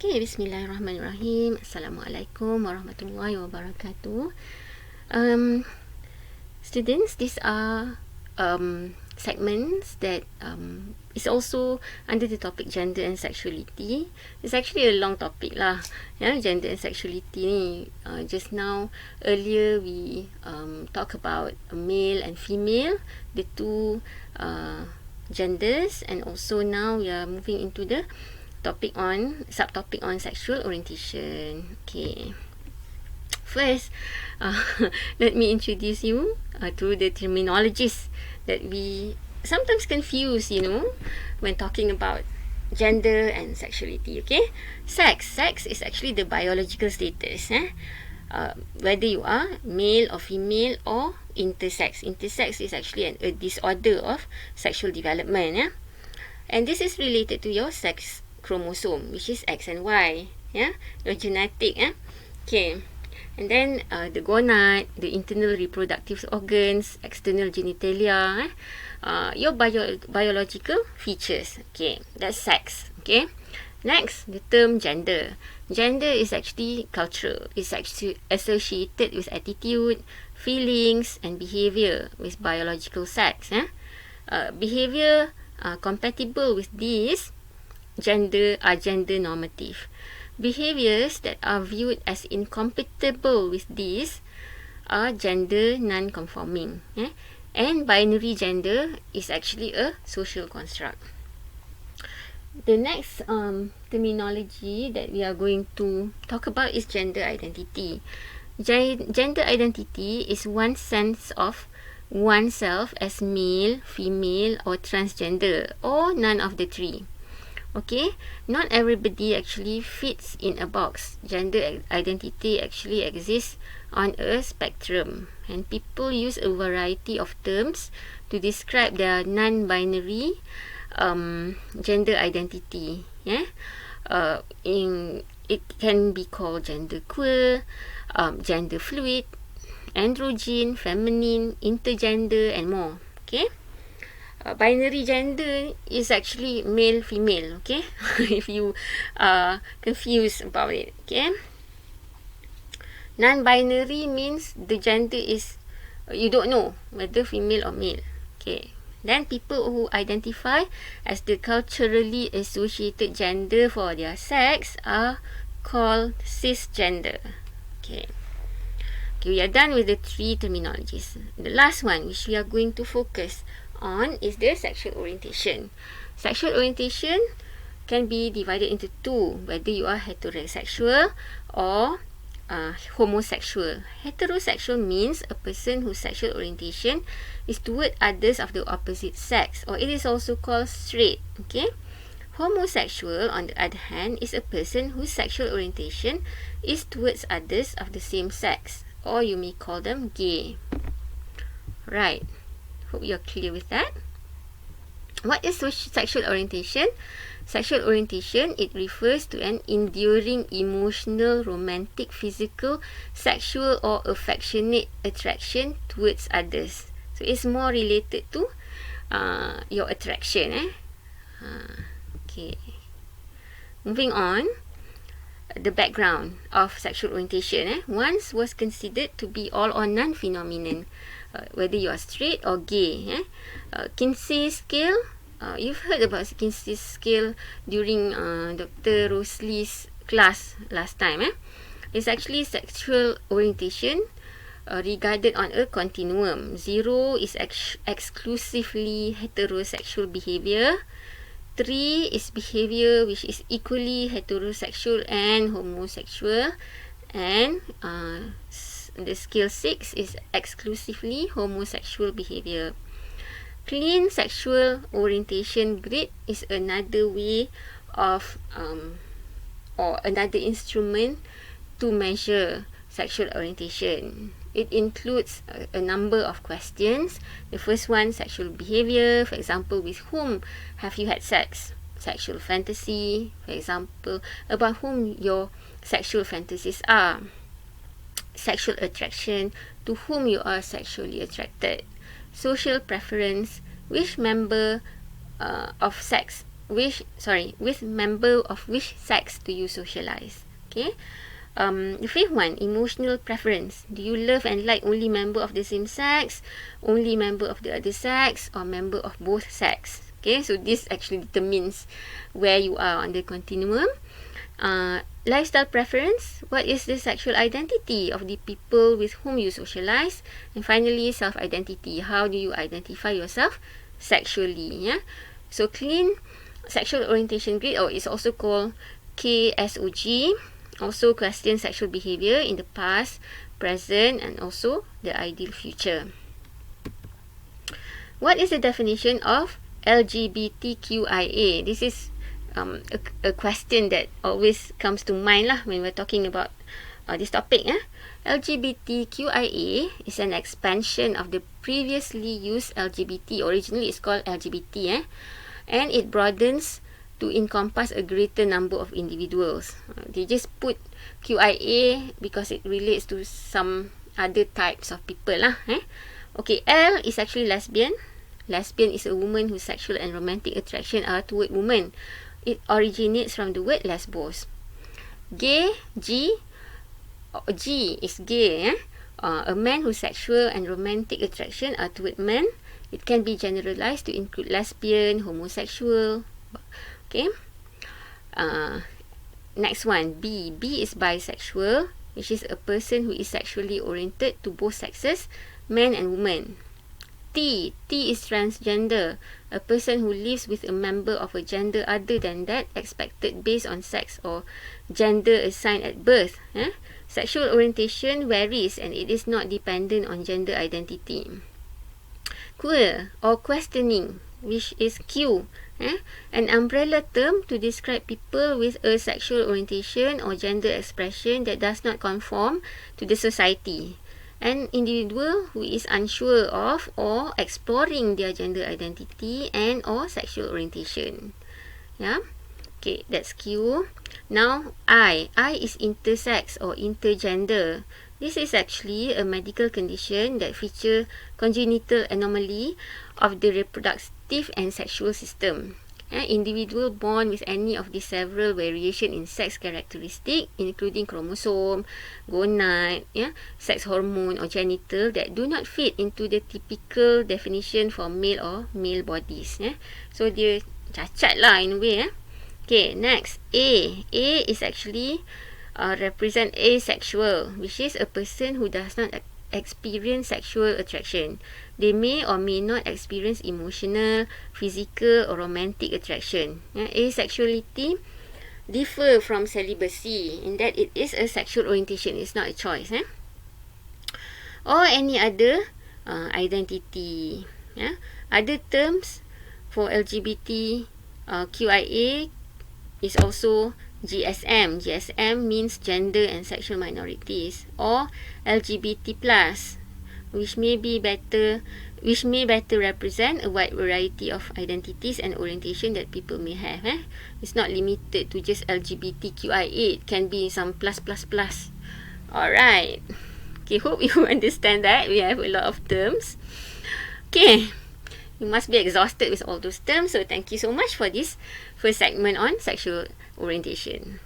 Okay, Bismillahirrahmanirrahim. Assalamualaikum warahmatullahi wabarakatuh. Students, these are segments that is also under the topic gender and sexuality. It's actually a long topic lah, gender and sexuality ni. Just now, earlier we talk about male and female, the two genders, and also now we are moving into the subtopic on sexual orientation. Okay. First, let me introduce you to the terminologies that we sometimes confuse, when talking about gender and sexuality. Okay, sex is actually the biological status. Whether you are male or female or intersex. Intersex is actually a disorder of sexual development. And this is related to your sex chromosome, which is X and Y. Your genetic. Okay. And then the gonad, the internal reproductive organs, external genitalia, your biological features. Okay, that's sex. Okay. Next, the term gender. Gender is actually cultural. It's actually associated with attitude, feelings, and behavior with biological sex. Behavior compatible with these gender are gender normative. Behaviors that are viewed as incompatible with these are gender non-conforming. And binary gender is actually a social construct. The next terminology that we are going to talk about is gender identity. Gender identity is one's sense of oneself as male, female, or transgender, or none of the three. Okay, not everybody actually fits in a box. Gender identity actually exists on a spectrum, and people use a variety of terms to describe their non-binary gender identity. It can be called gender queer, gender fluid, androgyne, feminine, intergender, and more. Okay. Binary gender is actually male female. Okay. If you are confused about it. Okay. Non-binary means the gender is you don't know whether female or male. Okay. Then people who identify as the culturally associated gender for their sex are called cisgender. Okay. We are done with the three terminologies. The last one, which we are going to focus on, is the sexual orientation. Sexual orientation can be divided into two, whether you are heterosexual or homosexual. Heterosexual means a person whose sexual orientation is toward others of the opposite sex, or it is also called straight. Okay. Homosexual, on the other hand, is a person whose sexual orientation is towards others of the same sex, or you may call them gay. Right. Hope you're clear with that. What is sexual orientation? Sexual orientation, it refers to an enduring emotional, romantic, physical, sexual, or affectionate attraction towards others. So it's more related to your attraction. Okay. Moving on. The background of sexual orientation once was considered to be all or none phenomenon, whether you are straight or gay. Kinsey scale, you've heard about Kinsey scale during Dr. Rosley's class last time. It's actually sexual orientation regarded on a continuum. 0 is exclusively heterosexual behavior. 3 is behavior which is equally heterosexual and homosexual, and the scale 6 is exclusively homosexual behavior. Clean sexual orientation grid is another way of or another instrument to measure sexual orientation. It includes a number of questions. The first one, sexual behavior. For example, with whom have you had sex? Sexual fantasy. For example, about whom your sexual fantasies are. Sexual attraction, to whom you are sexually attracted. Social preference, which member of sex with member of which sex do you socialize? Okay. The fifth one, emotional preference. Do you love and like only member of the same sex, only member of the other sex, or member of both sex? Okay, so this actually determines where you are on the continuum. Lifestyle preference. What is the sexual identity of the people with whom you socialize? And finally, self-identity. How do you identify yourself sexually? Yeah. So clean sexual orientation grid, or it's also called KSOG. Also question sexual behavior in the past, present, and also the ideal future. What is the definition of LGBTQIA? This is a question that always comes to mind lah when we're talking about this topic. LGBTQIA is an expansion of the previously used LGBT. Originally, it's called LGBT, and it broadens to encompass a greater number of individuals. They just put QIA because it relates to some other types of people lah. Okay, L is actually lesbian. Lesbian is a woman whose sexual and romantic attraction are toward women. It originates from the word lesbos. Gay, G is gay. A man whose sexual and romantic attraction are toward men. It can be generalized to include lesbian, homosexual. Okay. Next one, B. B is bisexual, which is a person who is sexually oriented to both sexes, men and women. T is transgender, a person who lives with a member of a gender other than that expected based on sex or gender assigned at birth. Sexual orientation varies and it is not dependent on gender identity. Queer or questioning, which is Q, an umbrella term to describe people with a sexual orientation or gender expression that does not conform to the society. An individual who is unsure of or exploring their gender identity and or sexual orientation. Yeah. Okay, that's Q. Now, I is intersex or intergender. This is actually a medical condition that feature congenital anomaly of the reproductive and sexual system. Individual born with any of the several variation in sex characteristic, including chromosome, gonad, sex hormone or genital that do not fit into the typical definition for male or male bodies. So dia cacat lah in a way. Okay, next, A. A is actually represent asexual, which is a person who does not experience sexual attraction. They may or may not experience emotional, physical or romantic attraction. Asexuality differ from celibacy in that it is a sexual orientation. It's not a choice. Or any other identity. Other terms for LGBT QIA is also GSM. GSM means gender and sexual minorities, or LGBT+, which may better represent a wide variety of identities and orientation that people may have. It's not limited to just LGBTQIA. It can be some plus. Alright. Okay, hope you understand that. We have a lot of terms. Okay. You must be exhausted with all those terms. So thank you so much for this first segment on sexual orientation.